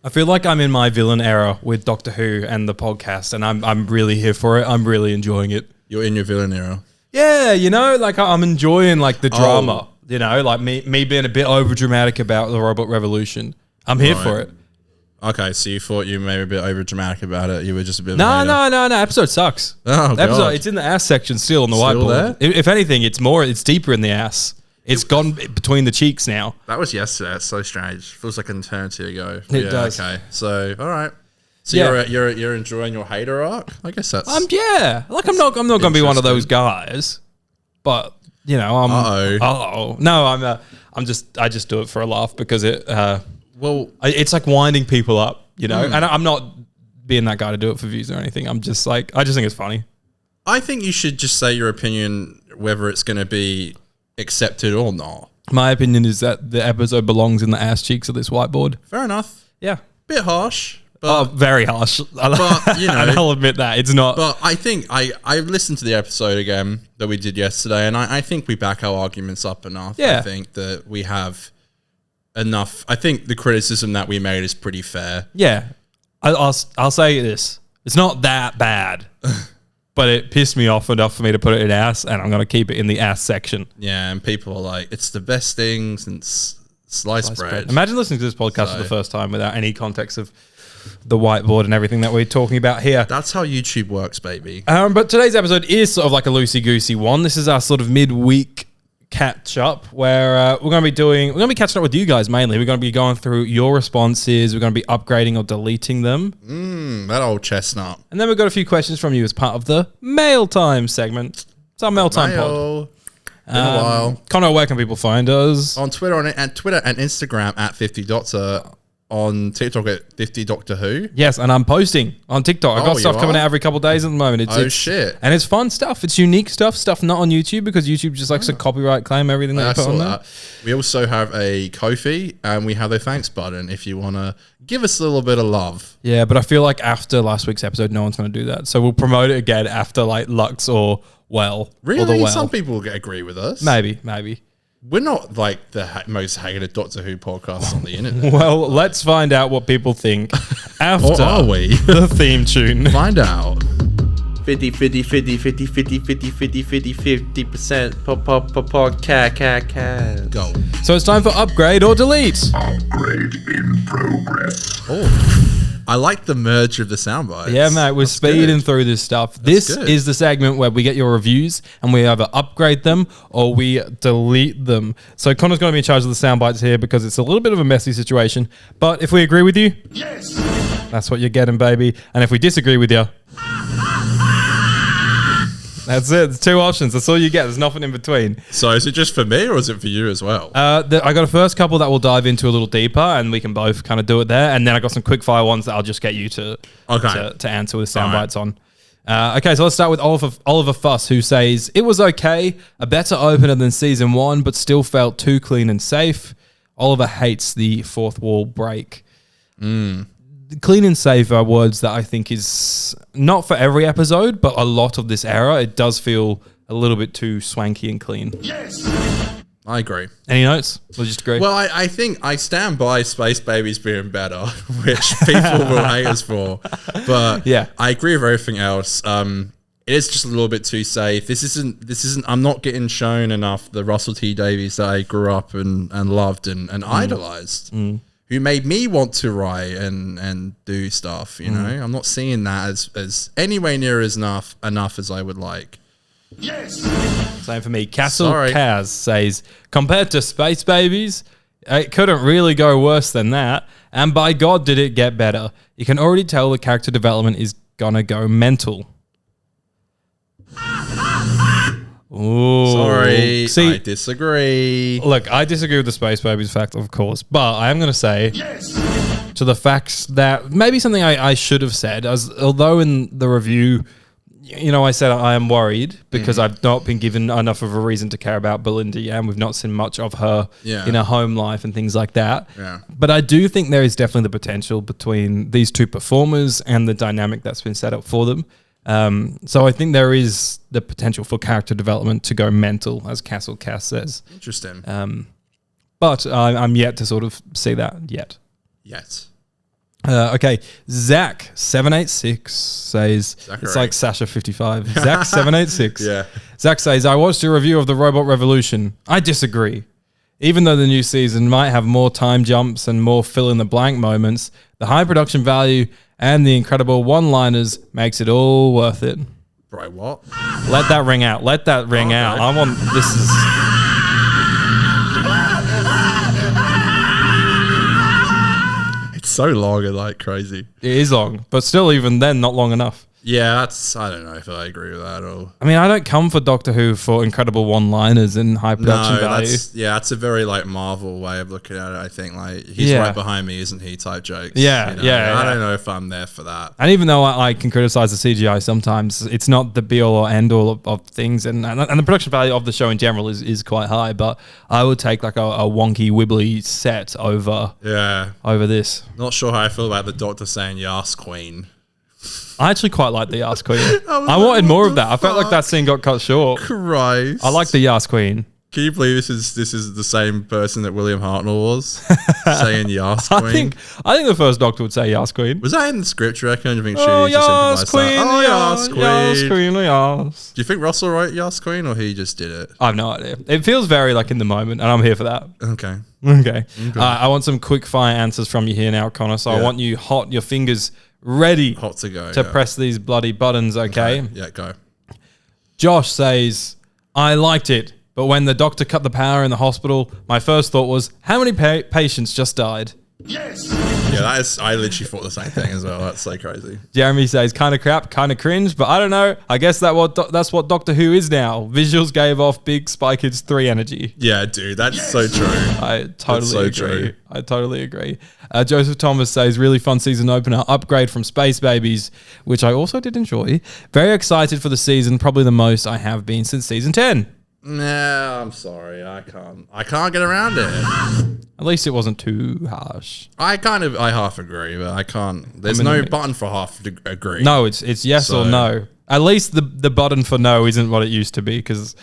I feel like I'm in my villain era with Doctor Who and the podcast, and I'm really here for it. I'm really enjoying it. You're in your villain era. Yeah, like I'm enjoying like the drama. Like me being a bit over dramatic about the robot revolution. I'm here for it. Okay, so you thought you may be a bit over dramatic about it. You were just a bit. No. Episode sucks. Oh, God. It's in the ass section still on the whiteboard. There? If anything, it's deeper in the ass. It's gone between the cheeks now. That was yesterday. It's so strange. Feels like an eternity ago. It does. Okay. So, all right. So you're enjoying your hater arc? I guess that's. I'm not going to be one of those guys, but I'm. No, I just do it for a laugh because it's like winding people up, and I'm not being that guy to do it for views or anything. I'm just like, I just think it's funny. I think you should just say your opinion, whether it's going to be accepted or not. My opinion is that the episode belongs in the ass cheeks of this whiteboard. Fair enough. Yeah. Bit harsh. But, very harsh. But, and I'll admit that. It's not. But I think I listened to the episode again that we did yesterday, and I think we back our arguments up enough. Yeah. I think that we have enough. I think the criticism that we made is pretty fair. Yeah. I'll say this. It's not that bad. But it pissed me off enough for me to put it in ass, and I'm going to keep it in the ass section. Yeah, and people are like, it's the best thing since sliced bread. Imagine listening to this podcast for the first time without any context of the whiteboard and everything that we're talking about here. That's how YouTube works, baby. But today's episode is sort of like a loosey-goosey one. This is our sort of midweek catch-up where we're going to be catching up with you guys mainly. We're going to be going through your responses. We're going to be upgrading or deleting them. That old chestnut. And then we've got a few questions from you as part of the Mail Time segment. It's our Mail Time pod. Been a while. Connor, where can people find us? On Twitter and Instagram at 50 Doctor. On TikTok at 50 Doctor Who. Yes, and I'm posting on TikTok. I've got stuff coming out every couple of days at the moment. Shit. And it's fun stuff. It's unique stuff not on YouTube because YouTube just likes to copyright claim everything that you put on there. We also have a Ko-fi and we have a thanks button if you want to give us a little bit of love. Yeah, but I feel like after last week's episode, no one's going to do that. So we'll promote it again after like Lux or Well. Really? Or the Well. Some people will agree with us. Maybe. We're not like the most hated Doctor Who podcast on the internet. Well, let's find out what people think after or are we? The theme tune. Find out. 50, 50, 50, 50, 50, 50, 50, 50, 50%, cat. Go. So it's time for upgrade or delete. Upgrade in progress. Oh, I like the merge of the sound bites. Yeah, mate, we're speeding through this stuff. This is the segment where we get your reviews and we either upgrade them or we delete them. So Connor's going to be in charge of the sound bites here because it's a little bit of a messy situation. But if we agree with you, Yes. that's what you're getting, baby. And if we disagree with you, that's it. There's two options. That's all you get. There's nothing in between. So is it just for me or is it for you as well? I got a first couple that we'll dive into a little deeper and we can both kind of do it there. And then I got some quick fire ones that I'll just get you to answer with sound bites on. Okay, so let's start with Oliver Fuss, who says, it was okay, a better opener than season 1, but still felt too clean and safe. Oliver hates the fourth wall break. Clean and safe are words that I think is not for every episode, but a lot of this era, it does feel a little bit too swanky and clean. Yes. I agree. Any notes? We'll just agree. Well, I think I stand by Space Babies being better, which people will hate us for. But yeah, I agree with everything else. It is just a little bit too safe. This isn't. I'm not getting shown enough the Russell T Davies that I grew up and loved and idolized. Who made me want to write and do stuff, you know? I'm not seeing that as anywhere near as enough as I would like. Yes. Same for me. Castle Kaz says, compared to Space Babies, it couldn't really go worse than that. And by God, did it get better. You can already tell the character development is gonna go mental. Ooh. Sorry, See, I disagree. Look, I disagree with the Space Babies fact, of course, but I am going to say to the facts that maybe something I should have said, although in the review, I said I am worried because I've not been given enough of a reason to care about Belinda and we've not seen much of her in her home life and things like that. Yeah. But I do think there is definitely the potential between these two performers and the dynamic that's been set up for them. So I think there is the potential for character development to go mental, as Castle Cass says. Interesting. But I'm yet to sort of see that yet. Yes. Okay, Zach786 says, Zachary. it's like Sasha55. Zach786. Yeah. Zach says, I watched a review of the Robot Revolution. I disagree. Even though the new season might have more time jumps and more fill-in-the-blank moments, the high production value and the incredible one-liners makes it all worth it. Bro, what? Let that ring out. Let that ring out. I want... This is... It's so long and like crazy. It is long, but still even then, not long enough. Yeah, that's, I don't know if I agree with that at all. I mean, I don't come for Doctor Who for incredible one-liners and high production value. That's a very like Marvel way of looking at it. I think like he's Yeah. right behind me, isn't he? Type jokes. Yeah, you know? yeah, I yeah. don't know if I'm there for that. And even though I can criticize the CGI sometimes, it's not the be-all or end-all of things. And the production value of the show in general is quite high. But I would take like a wonky, wibbly set over this. Not sure how I feel about the Doctor saying "Yas Queen." I actually quite like the Yas Queen. I wanted more of that. I felt like that scene got cut short. Christ. I like the Yas Queen. Can you believe this is the same person that William Hartnell was saying "Yas Queen"? I think the first Doctor would say Yas Queen. Was that in the script, you reckon? Do you think Oh, she just Yas improvised Queen. that? Oh, Yas Queen. Yas Queen. Yas. Do you think Russell wrote "Yas Queen" or he just did it? I have no idea. It feels very like in the moment, and I'm here for that. Okay. Okay. I want some quick fire answers from you here now, Connor. So I Yeah. want you hot, your fingers ready Hot to go. to yeah. press these bloody buttons, okay? Yeah, go. Josh says, I liked it, but when the doctor cut the power in the hospital, my first thought was, how many patients just died? Yes! Yeah, I literally thought the same thing as well. That's so crazy. Jeremy says, kind of crap, kind of cringe, but I don't know. I guess that's what Doctor Who is now. Visuals gave off big Spy Kids 3 energy. Yeah, dude, that's so true. I totally so agree. true. I totally agree. Joseph Thomas says, really fun season opener, upgrade from Space Babies, which I also did enjoy. Very excited for the season, probably the most I have been since season 10. No, I'm sorry. I can't get around it. At least it wasn't too harsh. I half agree, but I can't. There's no button for half to agree. No, it's yes or no. At least the button for no isn't what it used to be, because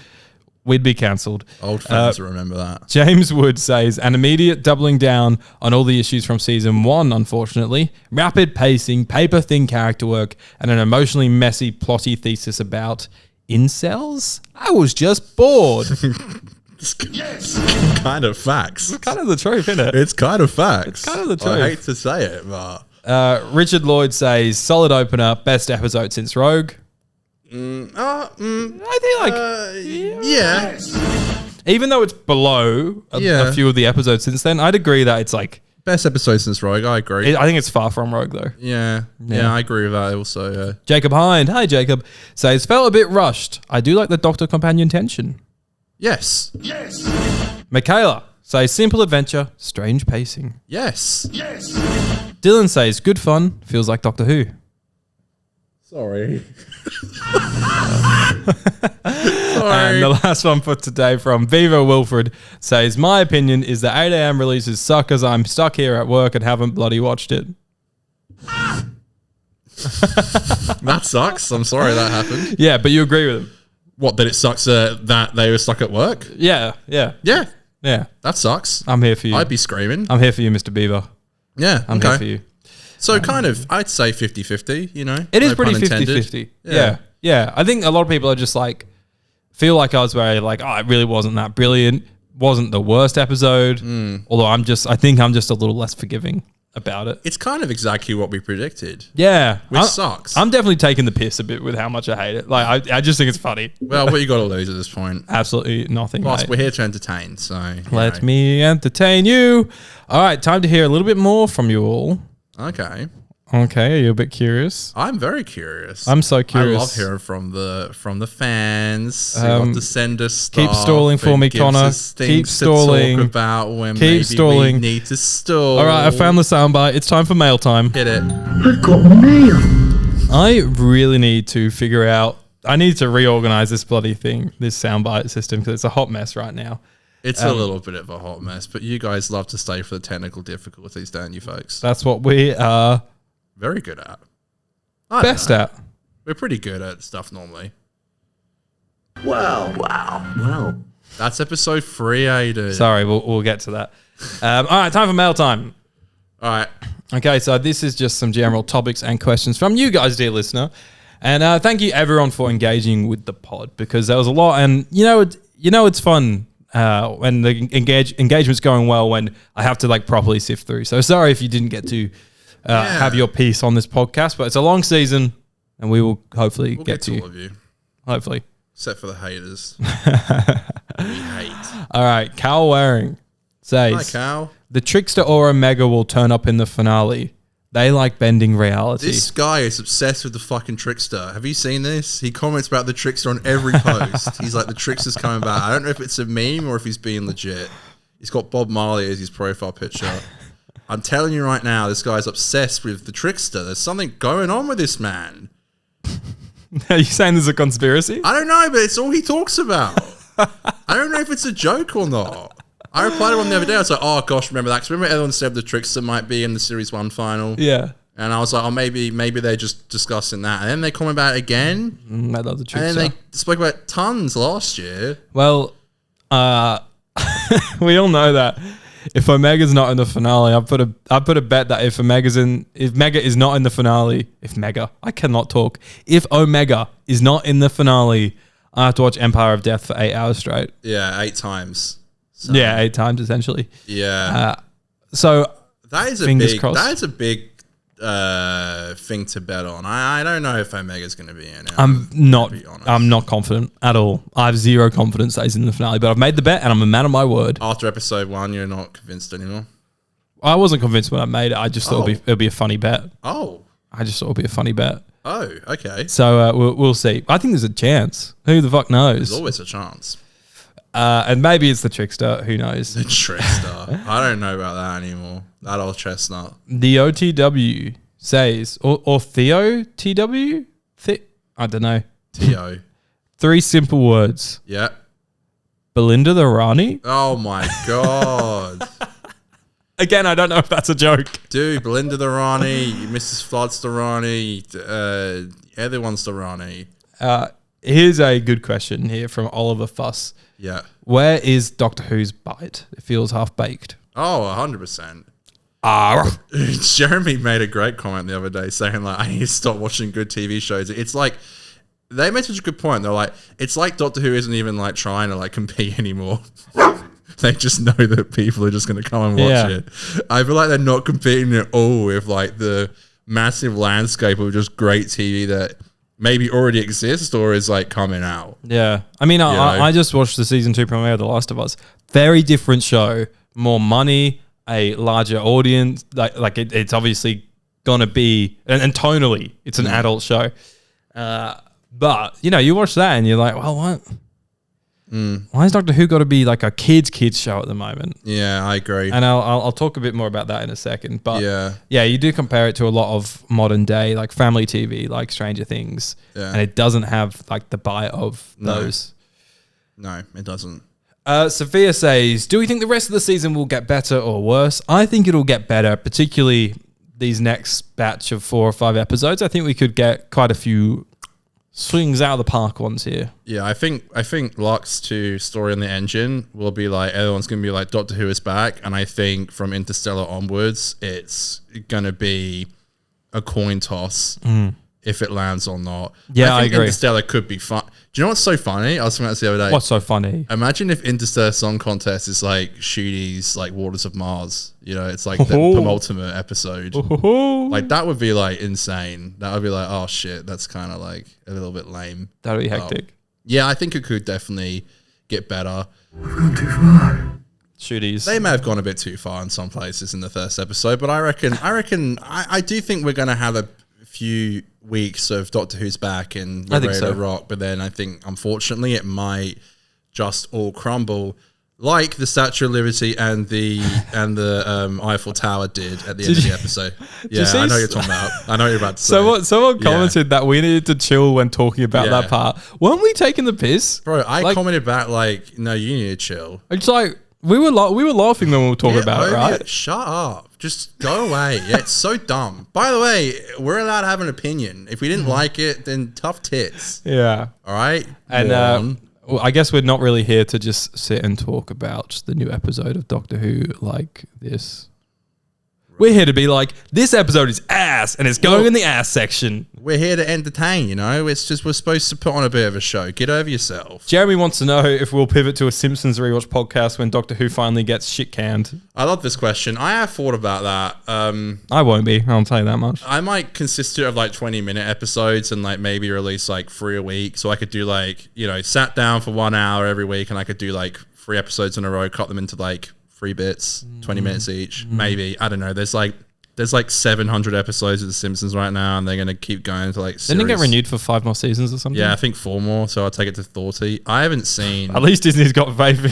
we'd be cancelled. Old friends will remember that. James Wood says, an immediate doubling down on all the issues from season 1, unfortunately. Rapid pacing, paper-thin character work, and an emotionally messy, plotty thesis about incels? I was just bored. Yes! Kind of facts. Kind of the truth, isn't it? It's kind of facts. It's kind of the truth. I hate to say it, but Richard Lloyd says, solid opener, best episode since Rogue. I I think yeah. even though it's below a few of the episodes since then, I'd agree that it's like, Best episode since Rogue, I agree. I think it's far from Rogue though. Yeah, I agree with that also. Yeah. Jacob Hind, hi Jacob, says, felt a bit rushed. I do like the Doctor companion tension. Yes. Yes! Michaela says, simple adventure, strange pacing. Yes. Yes! Dylan says, good fun, feels like Doctor Who. Sorry. And the last one for today from Vivo Wilfred says, my opinion is that 8 a.m. releases suck as I'm stuck here at work and haven't bloody watched it. That sucks. I'm sorry that happened. Yeah, but you agree with him. What, that it sucks that they were stuck at work? Yeah. Yeah, that sucks. I'm here for you. I'd be screaming. I'm here for you, Mr. Beaver. Yeah, I'm here for you. So kind of, I'd say 50-50, you know? It is No pretty pun intended. 50-50. Yeah. I think a lot of people are just like, feel like I was very like, oh, it really wasn't that brilliant. Wasn't the worst episode. Although I think I'm just a little less forgiving about it. It's kind of exactly what we predicted. Yeah. Which sucks. I'm definitely taking the piss a bit with how much I hate it. Like, I just think it's funny. Well, what you got to lose at this point? Absolutely nothing. Plus, mate. we're here to entertain, so... Let me entertain you. All right, time to hear a little bit more from you all. Okay. Okay, are you a bit curious? I'm very curious. I'm so curious. I love hearing from the fans who want to send us stuff. Keep stalling for and me, gives Connor. us things Keep to stalling. talk about when Keep maybe stalling. we need to stall. All right, I found the soundbite. It's time for mail time. Hit it. I've got mail! I really need to figure out. I need to reorganize this bloody thing, this soundbite system, because it's a hot mess right now. It's a little bit of a hot mess, but you guys love to stay for the technical difficulties, don't you, folks? That's what we are Very good at. best at. We're pretty good at stuff normally. Wow. That's episode 3, Aiden. Sorry, we'll get to that. All right, time for mail time. All right. Okay, so this is just some general topics and questions from you guys, dear listener. And thank you everyone for engaging with the pod, because there was a lot. And it's fun when the engagement's going well when I have to like properly sift through. So sorry if you didn't get to have your piece on this podcast, but it's a long season, and we will hopefully get to all of you. Hopefully, except for the haters. We hate. All right, Cal Waring says, Hi, Cal. The Trickster or Omega will turn up in the finale. They like bending reality. This guy is obsessed with the fucking Trickster. Have you seen this? He comments about the Trickster on every post. He's like, the Trickster's coming back. I don't know if it's a meme or if he's being legit. He's got Bob Marley as his profile picture. I'm telling you right now, this guy's obsessed with the Trickster. There's something going on with this man. Are you saying there's a conspiracy? I don't know, but it's all he talks about. I don't know if it's a joke or not. I replied to him the other day. I was like, oh gosh, remember that? Because remember everyone said the Trickster might be in the Series 1 final? Yeah. And I was like, oh, maybe they're just discussing that. And then they comment about it again. I love the Trickster. And then they spoke about it tons last year. Well, we all know that if Omega's not in the finale, I put a bet that if Mega is not in the finale, if Omega is not in the finale, I have to watch Empire of Death for 8 hours straight. Yeah, 8 times. So, yeah, 8 times essentially. Yeah. So that is a big thing to bet on. I don't know if Omega's going to be in it. I'm not confident at all. I have zero confidence that he's in the finale, but I've made the bet and I'm a man of my word. After episode 1, you're not convinced anymore? I wasn't convinced when I made it. I just thought it'll be a funny bet. Oh. I just thought it'll be a funny bet. Oh, okay. So we'll see. I think there's a chance. Who the fuck knows? There's always a chance. And maybe it's the Trickster. Who knows? The Trickster. I don't know about that anymore. That old chestnut. The OTW says, or Theo TW? I don't know. T.O. 3 simple words. Yeah. Belinda the Rani? Oh my God. Again, I don't know if that's a joke. Dude, Belinda the Rani, Mrs. Flood's the Rani, everyone's the Rani. Here's a good question here from Oliver Fuss. Yeah. Where is Doctor Who's bite? It feels half-baked. Oh, 100%. Jeremy made a great comment the other day saying, like, I need to stop watching good TV shows. It's like, they made such a good point. They're like, it's like Doctor Who isn't even, like, trying to, like, compete anymore. They just know that people are just going to come and watch it. I feel like they're not competing at all with, like, the massive landscape of just great TV that maybe already exists or is like coming out. Yeah. I mean, I just watched the season 2 premiere of The Last of Us. Very different show, more money, a larger audience. Like it's obviously gonna be, and tonally, it's an adult show. But you watch that and you're like, well, what? Why has Doctor Who got to be like a kids show at the moment? Yeah, I agree. And I'll talk a bit more about that in a second. But yeah, you do compare it to a lot of modern day, like family TV, like Stranger Things. Yeah. And it doesn't have like the bite of those. No, it doesn't. Sophia says, do we think the rest of the season will get better or worse? I think it'll get better, particularly these next batch of 4 or 5 episodes. I think we could get quite a few swings out of the park ones here. Yeah, I think Lux to Story on the Engine will be like, everyone's going to be like, Doctor Who is back. And I think from Interstellar onwards, it's going to be a coin toss if it lands or not. Yeah, I agree. Interstellar could be fun. Do you know what's so funny? I was thinking about this the other day. What's so funny? Imagine if Interstellar Song Contest is like Shooty's like Waters of Mars. It's like the penultimate episode. Like that would be like insane. That would be like, oh shit, that's kind of like a little bit lame. That would be hectic. Yeah, I think it could definitely get better. We've gone too far. Shooties. They may have gone a bit too far in some places in the first episode, but I do think we're going to have a few weeks of Doctor Who's back and we're ready to rock. But then I think, unfortunately, it might just all crumble like the Statue of Liberty and the Eiffel Tower did at the end of the episode. Yeah, I know you're talking about. I know you're about to say. Someone commented that we needed to chill when talking about that part. Weren't we taking the piss? Bro, I commented back like, no, you need to chill. It's like, we were laughing when we were talking about it, right? Shut up. Just go away. Yeah, it's so dumb. By the way, we're allowed to have an opinion. If we didn't like it, then tough tits. Yeah. All right? And well, I guess we're not really here to just sit and talk about the new episode of Doctor Who like this. We're here to be like, this episode is ass, and it's going in the ass section. We're here to entertain, you know? It's just we're supposed to put on a bit of a show. Get over yourself. Jeremy wants to know if we'll pivot to a Simpsons rewatch podcast when Doctor Who finally gets shit canned. I love this question. I have thought about that. I won't be, I'll tell you that much. I might consist it of like 20-minute episodes and like maybe release like 3 a week. So I could do like, you know, sat down for 1 hour every week and I could do like 3 episodes in a row, cut them into like 3 bits, 20 minutes each. Maybe. I don't know. There's like 700 episodes of The Simpsons right now, and they're going to keep going to like series. Didn't it get renewed for 5 more seasons or something? Yeah, I think 4 more, so I'll take it to 30. I haven't seen... At least Disney's got faith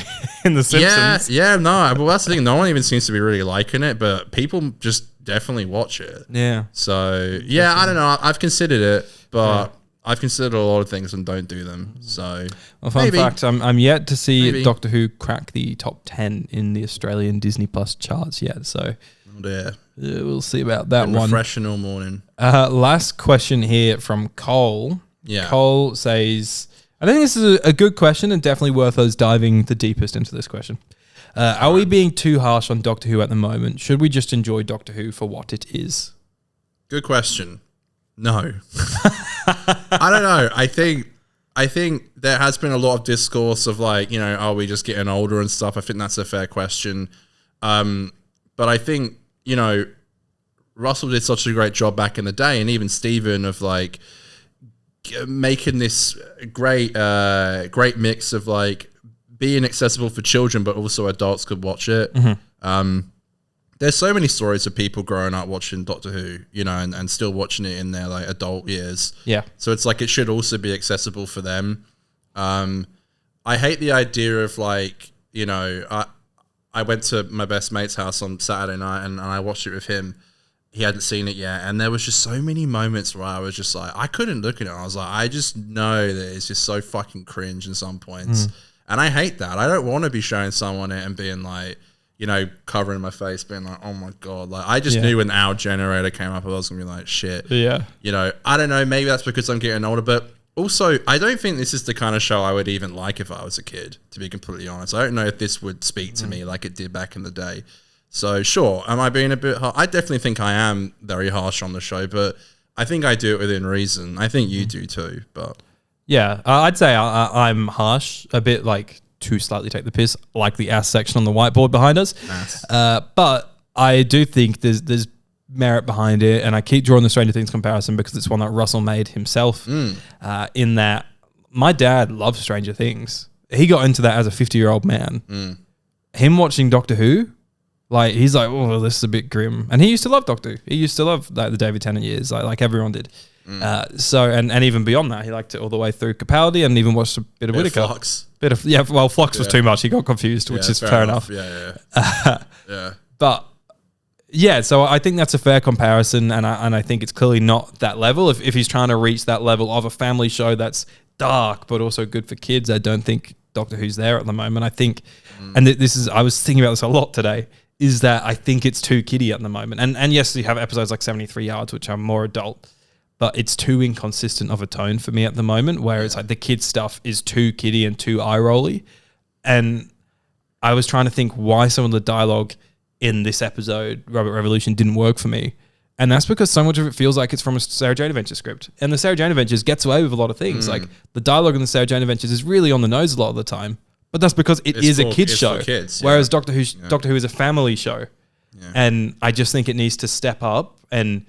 in The Simpsons. Yeah, no. Well, that's the thing. No one even seems to be really liking it, but people just definitely watch it. Yeah. So, yeah, I don't know. I've considered it, but... I've considered a lot of things and don't do them. So, well, fun fact, I'm yet to see Doctor Who crack the top 10 in the Australian Disney Plus charts yet. So, we'll see about that one. Refreshing all morning. Last question here from Cole. Yeah. Cole says, I think this is a good question and definitely worth us diving the deepest into this question. Are we being too harsh on Doctor Who at the moment? Should we just enjoy Doctor Who for what it is? Good question. No. I don't know. I think there has been a lot of discourse of like, you know, are we just getting older and stuff? I think that's a fair question. But I think, you know, Russell did such a great job back in the day, and even Steven, of like making this great mix of like being accessible for children, but also adults could watch it. There's so many stories of people growing up watching Doctor Who, you know, and still watching it in their like adult years. Yeah. So it's like it should also be accessible for them. I hate the idea of like, you know, I went to my best mate's house on Saturday night and I watched it with him. He hadn't seen it yet. And there was just so many moments where I was just like, I couldn't look at it. I was like, I just know that it's just so fucking cringe in some points. And I hate that. I don't want to be showing someone it and being like, you know, covering my face, being like, oh my God. Like, I just knew when Our Generator came up, I was going to be like, shit. Yeah. You know, I don't know. Maybe that's because I'm getting older, but also, I don't think this is the kind of show I would even like if I was a kid, to be completely honest. I don't know if this would speak to me like it did back in the day. So, sure, am I being a bit harsh? I definitely think I am very harsh on the show, but I think I do it within reason. I think you do too, but... Yeah, I'd say I'm harsh, a bit like... to slightly take the piss, like the ass section on the whiteboard behind us. But I do think there's merit behind it, and I keep drawing the Stranger Things comparison because it's one that Russell made himself. In that, my dad loves Stranger Things. He got into that as a 50-year-old man. Him watching Doctor Who, like he's like, oh, this is a bit grim. And he used to love Doctor Who. He used to love like the David Tennant years, like everyone did. So and even beyond that, he liked it all the way through Capaldi, and even watched a bit of Whittaker. Flux. Flux was too much. He got confused, which is fair enough. Yeah. But yeah, so I think that's a fair comparison, and I think it's clearly not that level. If he's trying to reach that level of a family show that's dark but also good for kids, I don't think Doctor Who's there at the moment. I think, and this is, I was thinking about this a lot today, is that I think it's too kiddie at the moment. And yes, you have episodes like 73 Yards, which are more adult, but it's too inconsistent of a tone for me at the moment, where it's like the kids stuff is too kiddie and too eye-rolly. And I was trying to think why some of the dialogue in this episode, Robot Revolution, didn't work for me. And that's because so much of it feels like it's from a Sarah Jane Adventures script. And the Sarah Jane Adventures gets away with a lot of things. Like the dialogue in the Sarah Jane Adventures is really on the nose a lot of the time. But that's because it's is a kids show. Kids, whereas Doctor Who is a family show. Yeah. And I just think it needs to step up, and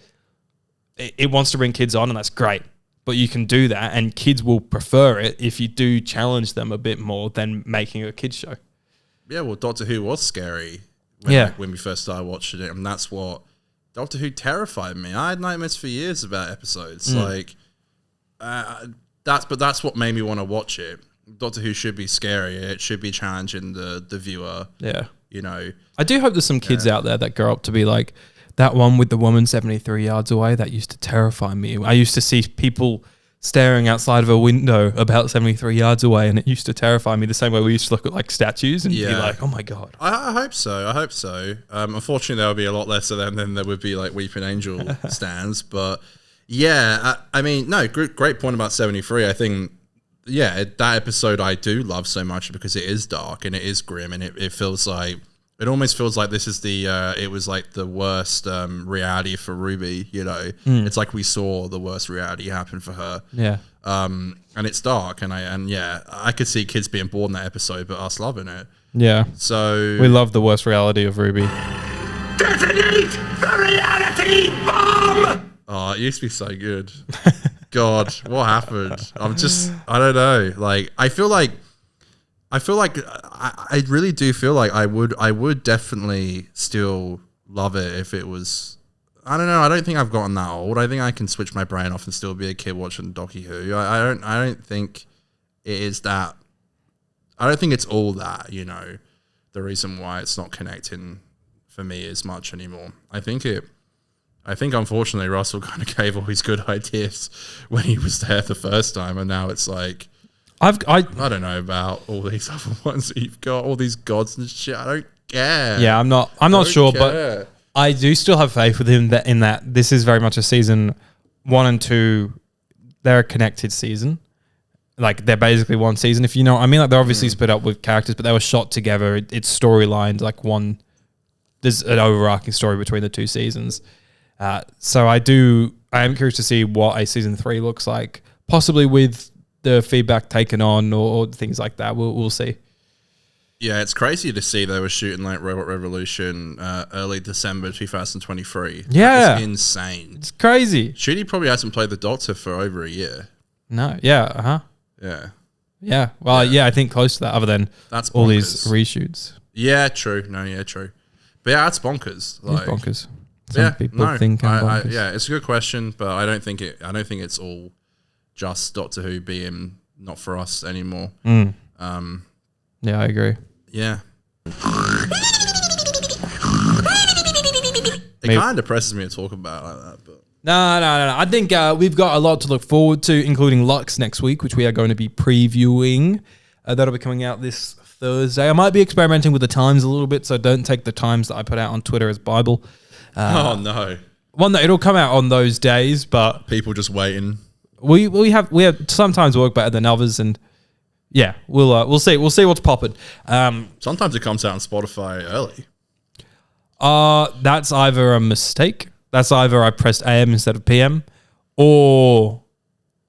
it wants to bring kids on, and that's great. But you can do that, and kids will prefer it if you do challenge them a bit more than making a kids show. Yeah, well, Doctor Who was scary when we first started watching it, and that's what Doctor Who terrified me. I had nightmares for years about episodes. That's what made me want to watch it. Doctor Who should be scary. It should be challenging the viewer. Yeah. You know, I do hope there's some kids out there that grow up to be like, that one with the woman 73 yards away, that used to terrify me. I used to see people staring outside of a window about 73 yards away, and it used to terrify me the same way we used to look at like statues and be like, oh my God. I hope so. Unfortunately, there will be a lot less of them than there would be like Weeping Angel stands. But yeah, I mean, no, great point about 73. I think, yeah, that episode I do love so much because it is dark and it is grim, and it feels like It almost feels like this is it was like the worst reality for Ruby, you know. It's like we saw the worst reality happen for her. Yeah. And it's dark, and I could see kids being bored in that episode, but us loving it. Yeah. So we love the worst reality of Ruby. Detonate the reality bomb! Oh, it used to be so good. God, what happened? I don't know. Like, I really do feel like I would definitely still love it if it was. I don't know. I don't think I've gotten that old. I think I can switch my brain off and still be a kid watching Doctor Who. I don't think it is that. I don't think it's all that, you know, the reason why it's not connecting for me as much anymore. I think unfortunately Russell kind of gave all his good ideas when he was there the first time, and now it's like I don't know about all these other ones that you've got, all these gods and shit. I don't care. Yeah, I'm not sure, but I do still have faith with him that in that this is very much a season 1 and 2. They're a connected season. Like, they're basically one season, if you know what I mean. Like, they're obviously split up with characters, but they were shot together. It's storylines, like there's an overarching story between the 2 seasons. So I am curious to see what a season 3 looks like, possibly with the feedback taken on or things like that. We'll see. Yeah, it's crazy to see they were shooting like Robot Revolution early December 2023. Yeah. It's insane. It's crazy. Ncuti probably hasn't played the Doctor for over a year. No. Yeah. Uh-huh. Yeah. Yeah. Well, yeah, I think close to that, other than that's all these reshoots. Yeah, true. No, yeah, true. But yeah, that's bonkers. Like, it's bonkers. Some people think I'm bonkers. Yeah, it's a good question, but I don't think it's all just Doctor Who being not for us anymore. Yeah, I agree. Yeah. It kind of depresses me to talk about like that, but No. I think we've got a lot to look forward to, including Lux next week, which we are going to be previewing. That'll be coming out this Thursday. I might be experimenting with the times a little bit, so don't take the times that I put out on Twitter as Bible. Oh no! One that it'll come out on those days, but people just waiting. We have sometimes work better than others, and yeah, we'll see what's popping. Sometimes it comes out on Spotify early. That's either a mistake. That's either I pressed AM instead of PM, or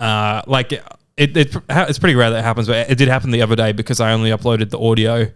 like it's pretty rare that it happens, but it did happen the other day because I only uploaded the audio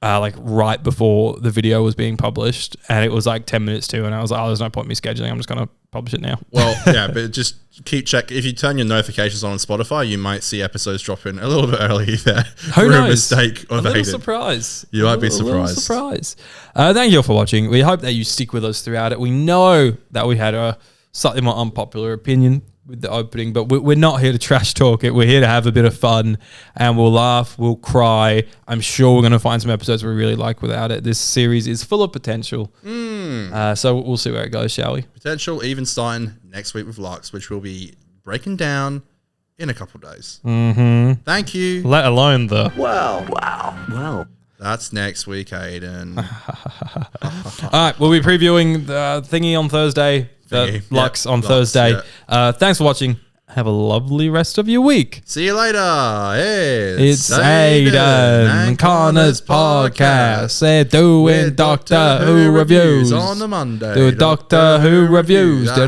like right before the video was being published, and it was like 10 minutes to, and I was like, oh, there's no point in me scheduling. I'm just going to publish it now. Well, yeah, but just keep check. If you turn your notifications on Spotify, you might see episodes dropping a little bit early there. Who knows? A mistake of a little Aiden. Surprise. You might be surprised. Surprise. Thank you all for watching. We hope that you stick with us throughout it. We know that we had a slightly more unpopular opinion with the opening, but we're not here to trash talk it. We're here to have a bit of fun, and we'll laugh, we'll cry. I'm sure we're going to find some episodes we really like without it. This series is full of potential. So we'll see where it goes, shall we? Potential even starting next week with Lux, which we'll be breaking down in a couple of days. Thank you. Let alone the... Wow. That's next week, Aiden. All right, we'll be previewing the thingy on Thursday. Lux on Thursday. Yeah. Thanks for watching. Have a lovely rest of your week. See you later. It's Aiden and Connor's podcast. They're doing Doctor Who reviews on the Monday. Do Doctor Who reviews. We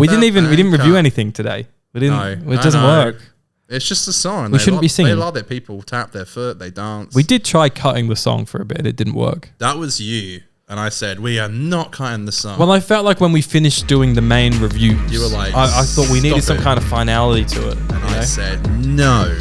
didn't review anything today. We didn't. It doesn't work. It's just a song. We shouldn't be singing. They love it. People tap their foot. They dance. We did try cutting the song for a bit. It didn't work. That was you. And I said, we are not cutting the song. Well, I felt like when we finished doing the main reviews, you were like, I thought we needed some kind of finality to it. And I said, no.